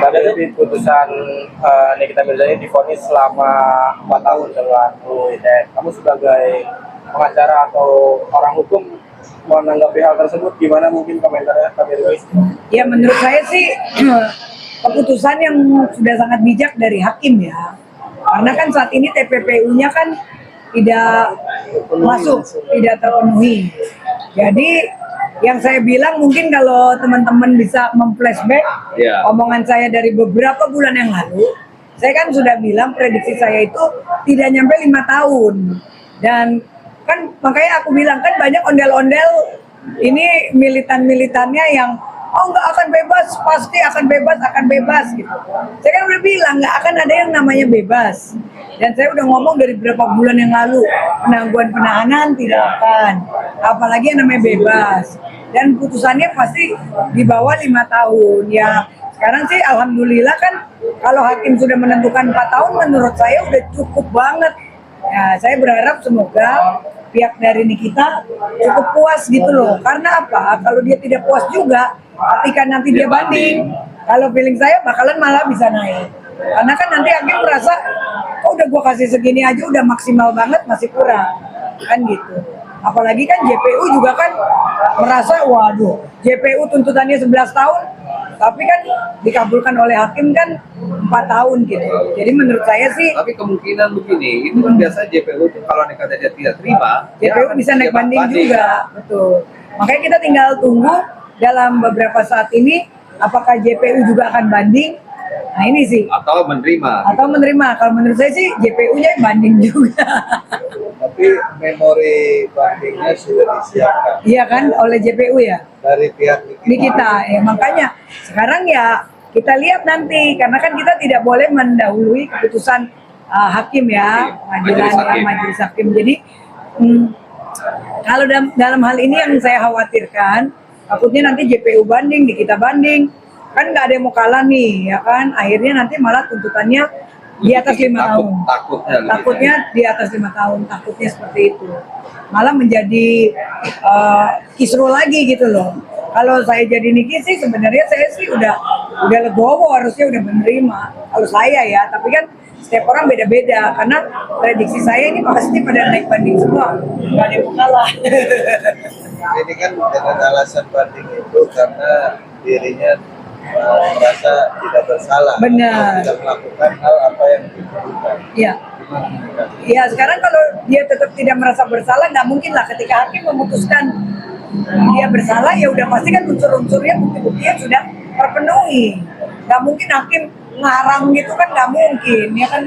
Ada di putusan Nikita Mirzani divonis selama 4 tahun dengan UITE. Kamu sebagai pengacara atau orang hukum menanggapi hal tersebut gimana, mungkin komentarnya kami Ruiz? Ya menurut saya sih keputusan yang sudah sangat bijak dari hakim ya. Karena kan saat ini TPPU-nya kan tidak masuk, tidak terpenuhi. Jadi yang saya bilang mungkin kalau teman-teman bisa memflashback omongan saya dari beberapa bulan yang lalu, saya kan sudah bilang prediksi saya itu tidak nyampe 5 tahun. Dan kan makanya aku bilang kan banyak ondel-ondel ini militan-militannya yang oh nggak akan bebas, pasti akan bebas gitu. Saya kan udah bilang nggak akan ada yang namanya bebas. Dan saya udah ngomong dari beberapa bulan yang lalu, penangguhan penahanan tidak akan, apalagi yang namanya bebas. Dan putusannya pasti di bawah 5 tahun. Ya sekarang sih alhamdulillah kan kalau hakim sudah menentukan 4 tahun menurut saya udah cukup banget. Ya saya berharap semoga pihak dari Nikita cukup puas gitu loh. Karena apa? Kalau dia tidak puas juga, ketika nanti dia banding, kalau feeling saya bakalan malah bisa naik. Karena kan nanti hakim merasa, oh udah gua kasih segini aja udah maksimal banget, masih kurang. Kan gitu. Apalagi kan JPU juga kan merasa, waduh, JPU tuntutannya 11 tahun, tapi kan dikabulkan oleh hakim kan 4 tahun gitu. Jadi menurut saya sih, tapi kemungkinan begini, itu kan biasa JPU itu kalau dia tidak terima, JPU bisa naik banding juga, betul. Makanya kita tinggal tunggu dalam beberapa saat ini, apakah JPU juga akan banding? Nah ini sih. Atau menerima. Atau menerima. Kalau menurut saya sih JPU-nya banding juga. Tapi memori bandingnya sudah disiapkan. Iya kan, oleh JPU ya? Dari pihak Nikita. Ya makanya sekarang ya kita lihat nanti, karena kan kita tidak boleh mendahului keputusan hakim ya, majelis hakim. Jadi kalau dalam hal ini yang saya khawatirkan, takutnya nanti JPU banding, Nikita banding, kan nggak ada yang mau kalah nih, ya kan? Akhirnya nanti malah tuntutannya di atas 5 tahun. Takutnya di atas 5 tahun, takutnya seperti itu. Malah menjadi kisruh lagi gitu loh. Kalau saya jadi Niki sih sebenarnya saya sih udah legowo, harusnya udah menerima. Kalau saya ya, tapi kan setiap orang beda-beda. Karena prediksi saya ini pasti pada naik banding semua, nggak ada yang mau kalah. Ini kan dengan alasan banding itu karena dirinya merasa tidak bersalah, benar, tidak melakukan hal apa yang dituduhkan. Iya. Iya, sekarang kalau dia tetap tidak merasa bersalah, nggak mungkin lah ketika hakim memutuskan dia bersalah, ya udah pasti kan unsur-unsurnya, bukti-buktinya sudah terpenuhi. Nggak mungkin hakim ngarang gitu kan, nggak mungkin, ya kan?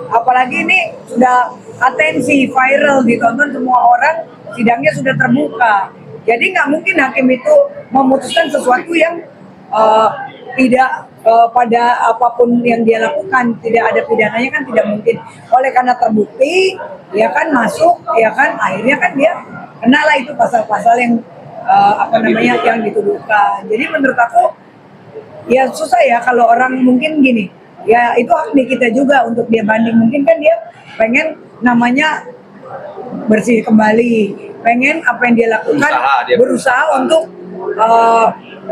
Apalagi ini sudah atensi, viral, ditonton semua orang, sidangnya sudah terbuka. Jadi nggak mungkin hakim itu memutuskan sesuatu yang tidak pada apapun yang dia lakukan, tidak ada pidananya kan tidak mungkin. Oleh karena terbukti, ya kan masuk, ya kan akhirnya kan dia kena lah itu pasal-pasal yang yang dituduhkan. Jadi menurut aku ya susah ya kalau orang mungkin gini, ya itu hak kita juga untuk dia banding. Mungkin kan dia pengen namanya bersih kembali, pengen apa yang dia lakukan berusaha untuk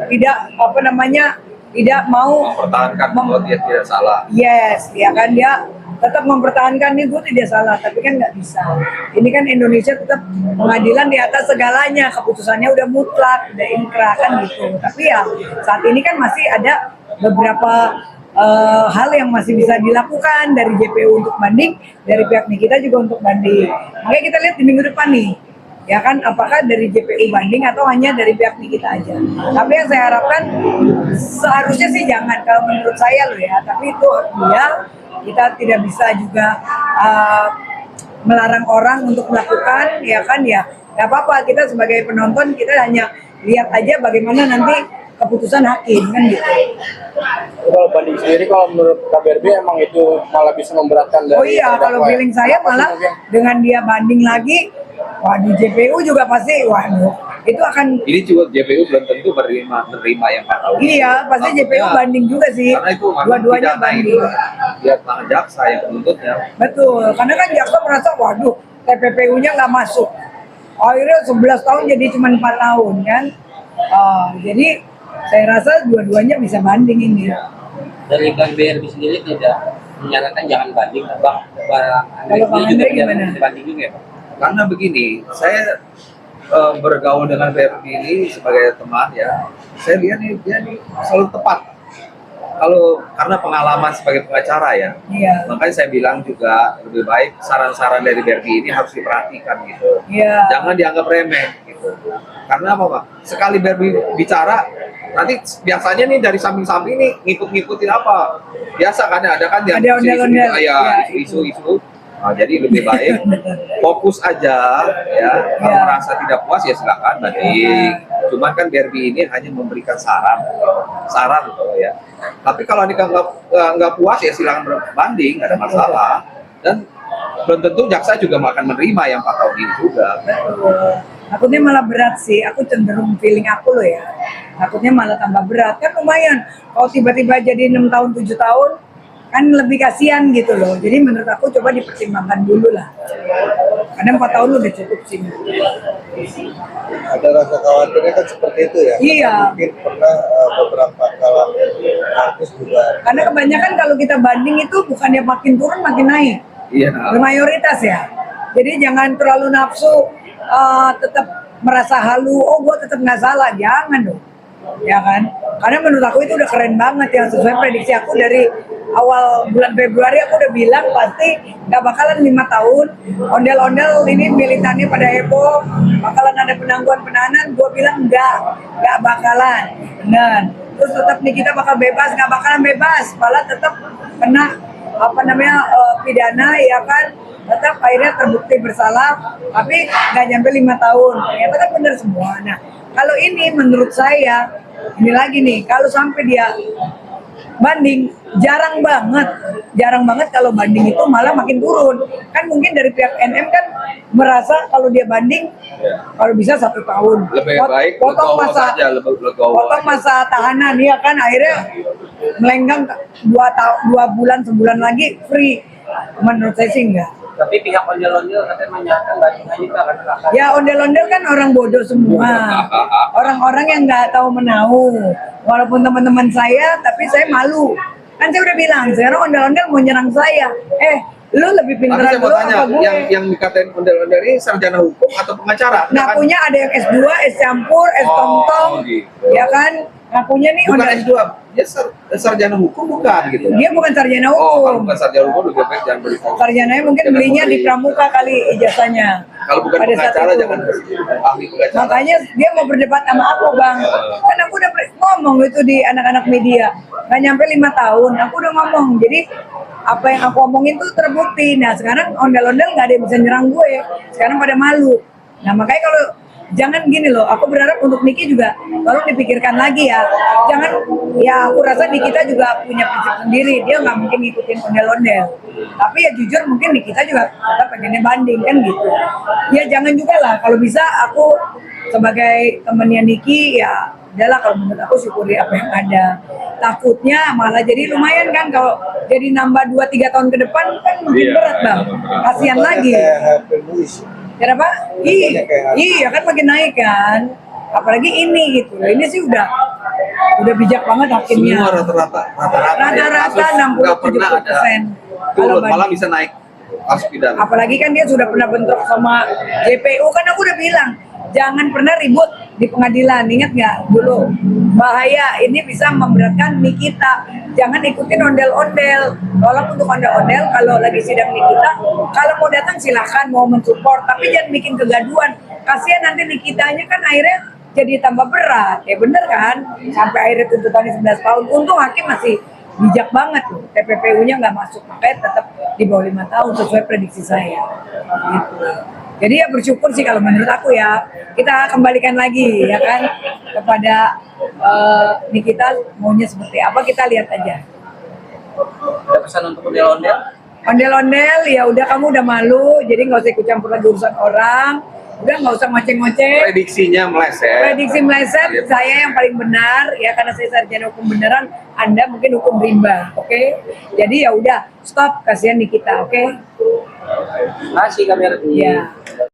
tidak tidak mau mempertahankan bahwa dia tidak salah. Yes, ya kan dia tetap mempertahankan nih gue tidak salah, tapi kan nggak bisa. Ini kan Indonesia tetap pengadilan di atas segalanya, keputusannya udah mutlak, udah inkrah kan gitu. Tapi ya saat ini kan masih ada beberapa hal yang masih bisa dilakukan dari JPU untuk banding, dari pihak Nikita juga untuk banding. Makanya kita lihat di minggu depan nih, ya kan apakah dari JPU banding atau hanya dari pihak Nikita aja. Tapi yang saya harapkan seharusnya sih jangan, kalau menurut saya loh ya, tapi itu dia, kita tidak bisa juga melarang orang untuk melakukan, ya kan ya nggak apa-apa, kita sebagai penonton kita hanya lihat aja bagaimana nanti keputusan hakim kan gitu. Kalau banding sendiri, kalau menurut KBRB emang itu malah bisa memberatkan dari. Oh iya, kalau feeling saya malah dengan dia banding lagi, waduh JPU juga pasti, waduh itu akan. Ini juga JPU belum tentu menerima yang 4 tahun. Iya, pasti JPU banding juga sih. Karena itu dua-duanya banding. Biar jaksa yang menuntutnya. Betul, karena kan jaksa merasa, waduh TPPU-nya nggak masuk. Akhirnya 11 tahun jadi cuma 4 tahun kan. Jadi saya rasa dua-duanya bisa banding ini. dari Bank BRI sendiri tidak menyarankan jangan banding, Bang. Kalau Bang Andre gimana? Banding juga ya, Bang. Karena begini, saya bergaul dengan BRI ini sebagai teman ya, saya lihat nih dia nih selalu tepat. Kalau karena pengalaman sebagai pengacara ya, Iya. makanya saya bilang juga lebih baik saran-saran dari BRI ini harus diperhatikan gitu. Iya. Jangan dianggap remeh gitu. Karena apa Pak? Sekali BRI bicara, nanti biasanya nih dari samping-samping nih ngikut-ngikutin apa? Biasa kan ada kan yang Ada ondel-ondel. ya, Iya. isu-isu. Nah, jadi lebih baik fokus aja ya. Kalau Ya. merasa tidak puas ya silakan banding. Cuman kan BRI ini hanya memberikan saran gitu ya. Tapi kalau Anda nggak puas ya silakan berbanding, nggak ada masalah. Dan belum tentu jaksa juga akan menerima yang 4 tahun ini juga. Takutnya malah berat sih, aku cenderung feeling aku loh ya. Takutnya malah tambah berat, kan lumayan. Kalau tiba-tiba jadi 6 tahun, 7 tahun, kan lebih kasihan gitu loh. Jadi menurut aku coba dipertimbangkan dulu lah. Karena 4 tahun udah cukup sih. Ada rasa khawatirnya kan seperti itu ya. Iya. Mungkin pernah beberapa kalangan artis juga. Karena kebanyakan kalau kita banding itu bukannya makin turun makin naik. Iya. Bermayoritas ya. Jadi jangan terlalu nafsu tetap merasa halu, oh gue tetap nggak salah, jangan dong. Ya kan? Karena menurut aku itu udah keren banget yang sesuai prediksi aku dari awal bulan Februari aku udah bilang pasti nggak bakalan 5 tahun. Ondel-ondel ini militannya pada heboh, bakalan ada penangguhan penahanan. Gue bilang nggak bakalan. Benar. Terus tetap nih kita bakal bebas, nggak bakalan bebas, malah tetap kena pidana ya kan. Tetap akhirnya terbukti bersalah, tapi nggak nyampe 5 tahun. Ternyata kan benar semua. Nah, kalau ini menurut saya, ini lagi nih, kalau sampai dia banding, jarang banget kalau banding itu malah makin turun. Kan mungkin dari pihak NM kan merasa kalau dia banding, kalau bisa 1 tahun. Lebih baik potong legowo masa, saja, legowo potong aja. masa tahanan, ya kan akhirnya melenggang 2 bulan, sebulan lagi free. Menurut saya sih enggak. Tapi pihak ondel-ondel katanya menyatakan banding aja Kak, karena Kakak. Ya ondel-ondel kan orang bodoh semua, orang-orang yang nggak tahu menau. Walaupun teman-teman saya, tapi saya malu. Kan saya udah bilang, sekarang ondel-ondel mau nyerang saya. Lu lebih Tapi pintar saya mau dulu tanya, apa gue? yang dikatain ondel-ondel ini sarjana hukum atau pengacara? Ngakunya ada yang S2, S campur, S Oh, tong-tong, gitu. ya kan? Ngakunya nih Bukan ondel. S2, dia sarjana hukum bukan gitu. Dia bukan sarjana Oh, kalau hukum. bukan sarjana hukum lebih baik jangan beli. Sarjananya mungkin Jangan belinya di beli. Pramuka kali ijazahnya. Kalau bukan Pada saat pengacara itu. jangan beli. Ahli pengacara. Makanya dia mau berdebat sama aku bang. Kan aku udah ngomong itu di anak-anak media. Nggak nyampe 5 tahun, aku udah ngomong. Jadi apa yang aku omongin tuh terbukti. Nah sekarang ondel-ondel nggak ada yang bisa nyerang gue. Sekarang pada malu. Nah makanya kalau jangan gini loh, aku berharap untuk Niki juga tolong dipikirkan lagi ya. Jangan, ya aku rasa Nikita juga punya prinsip sendiri. Dia nggak mungkin ngikutin ondel-ondel. Tapi ya jujur mungkin Nikita juga tetap pengennya banding kan gitu. Ya jangan juga lah, kalau bisa aku sebagai temennya Niki ya udahlah, kalau menurut aku syukuri apa yang ada. Takutnya malah jadi lumayan kan kalau jadi nambah 2-3 tahun ke depan kan makin berat bang. Kasihan lagi. Kayak Happy Louis. Kenapa? Iya kan makin naik kan. Apalagi ini gitu. Ini sih udah bijak banget hakimnya. Semua rata-rata Rata-rata 60-70%. turun, malah bisa naik kasus pidana. Apalagi kan dia sudah pernah bentrok sama JPU, kan aku udah bilang jangan pernah ribut di pengadilan. Ingat nggak dulu? Bahaya, ini bisa memberatkan Nikita. Jangan ikutin ondel-ondel. Walaupun untuk ondel-ondel, kalau lagi sidang Nikita, kalau mau datang silahkan, mau mensupport, tapi jangan bikin kegaduhan. Kasihan nanti Nikitanya kan akhirnya jadi tambah berat. Ya bener kan? Sampai akhirnya tuntutannya 11 tahun. Untung hakim masih bijak banget tuh. TPPU-nya nggak masuk, makanya tetap di bawah 5 tahun sesuai prediksi saya. Gitu. Jadi ya bersyukur sih kalau menurut aku ya. Kita kembalikan lagi ya kan kepada Nikita maunya seperti apa, kita lihat aja. Ada pesan untuk ondel-ondel? Ondel-ondel ya udah, kamu udah malu, jadi nggak usah ikut campur lagi urusan orang. Udah nggak usah ngoceh-ngoceh. Prediksinya meleset. Prediksi meleset, saya yang paling benar ya, karena saya sarjana hukum beneran, Anda mungkin hukum rimba, oke? Jadi ya udah, stop, kasihan Nikita, oke? Masih kami. Ya.